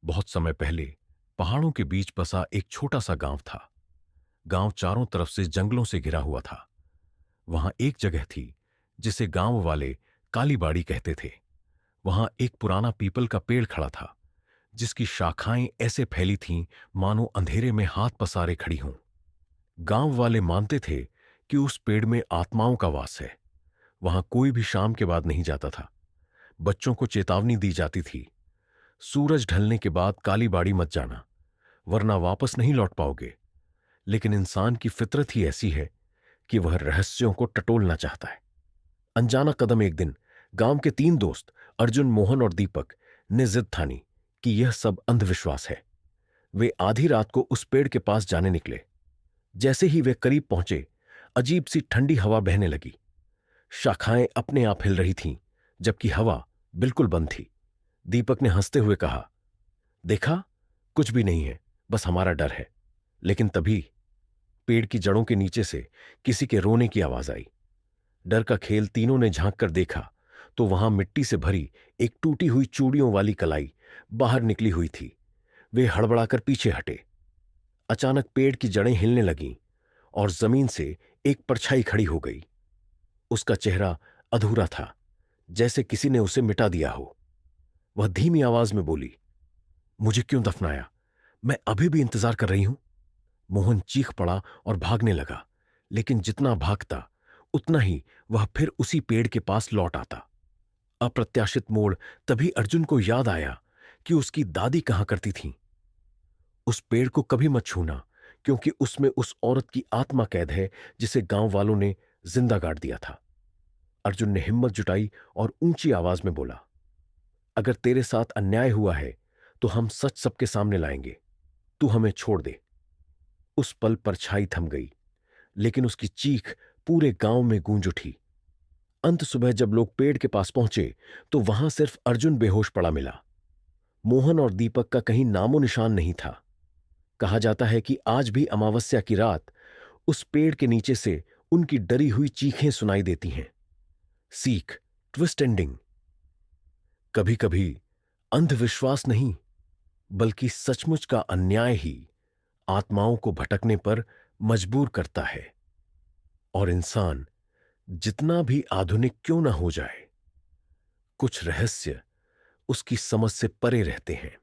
बहुत समय पहले पहाड़ों के बीच बसा एक छोटा सा गांव था। गांव चारों तरफ से जंगलों से घिरा हुआ था। वहां एक जगह थी जिसे गांव वाले काली बाड़ी कहते थे। वहां एक पुराना पीपल का पेड़ खड़ा था, जिसकी शाखाएं ऐसे फैली थीं मानो अंधेरे में हाथ पसारे खड़ी हों। गांव वाले मानते थे कि उस पेड़ में आत्माओं का वास है। वहां कोई भी शाम के बाद नहीं जाता था। बच्चों को चेतावनी दी जाती थी, सूरज ढलने के बाद काली बाड़ी मत जाना, वरना वापस नहीं लौट पाओगे। लेकिन इंसान की फितरत ही ऐसी है कि वह रहस्यों को टटोलना चाहता है। अनजाना कदम एक दिन गांव के तीन दोस्त अर्जुन, मोहन और दीपक ने जिद ठानी कि यह सब अंधविश्वास है। वे आधी रात को उस पेड़ के पास जाने निकले। जैसे ही वे करीब पहुंचे, अजीब सी ठंडी हवा बहने लगी। शाखाएं अपने आप हिल रही थीं, जबकि हवा बिल्कुल बंद थी। दीपक ने हंसते हुए कहा, देखा, कुछ भी नहीं है, बस हमारा डर है। लेकिन तभी पेड़ की जड़ों के नीचे से किसी के रोने की आवाज आई। डर का खेल तीनों ने झांक कर देखा तो वहां मिट्टी से भरी एक टूटी हुई चूड़ियों वाली कलाई बाहर निकली हुई थी। वे हड़बड़ाकर पीछे हटे। अचानक पेड़ की जड़ें हिलने लगीं और जमीन से एक परछाई खड़ी हो गई। उसका चेहरा अधूरा था, जैसे किसी ने उसे मिटा दिया हो। वह धीमी आवाज में बोली, मुझे क्यों दफनाया? मैं अभी भी इंतजार कर रही हूं। मोहन चीख पड़ा और भागने लगा, लेकिन जितना भागता उतना ही वह फिर उसी पेड़ के पास लौट आता। अप्रत्याशित मोड़ तभी अर्जुन को याद आया कि उसकी दादी कहा करती थीं, उस पेड़ को कभी मत छूना, क्योंकि उसमें उस औरत की आत्मा कैद है जिसे गांव वालों ने जिंदा गाड़ दिया था। अर्जुन ने हिम्मत जुटाई और ऊंची आवाज में बोला, अगर तेरे साथ अन्याय हुआ है तो हम सच सबके सामने लाएंगे। तू हमें छोड़ दे। उस पल परछाई थम गई, लेकिन उसकी चीख पूरे गांव में गूंज उठी। अंत सुबह जब लोग पेड़ के पास पहुंचे तो वहां सिर्फ अर्जुन बेहोश पड़ा मिला। मोहन और दीपक का कहीं नामो निशान नहीं था। कहा जाता है कि आज भी अमावस्या की रात उस पेड़ के नीचे से उनकी डरी हुई चीखें सुनाई देती हैं। सीख, ट्विस्ट एंडिंग। कभी कभी अंधविश्वास नहीं, बल्कि सचमुच का अन्याय ही आत्माओं को भटकने पर मजबूर करता है। और इंसान जितना भी आधुनिक क्यों ना हो जाए, कुछ रहस्य उसकी समझ से परे रहते हैं।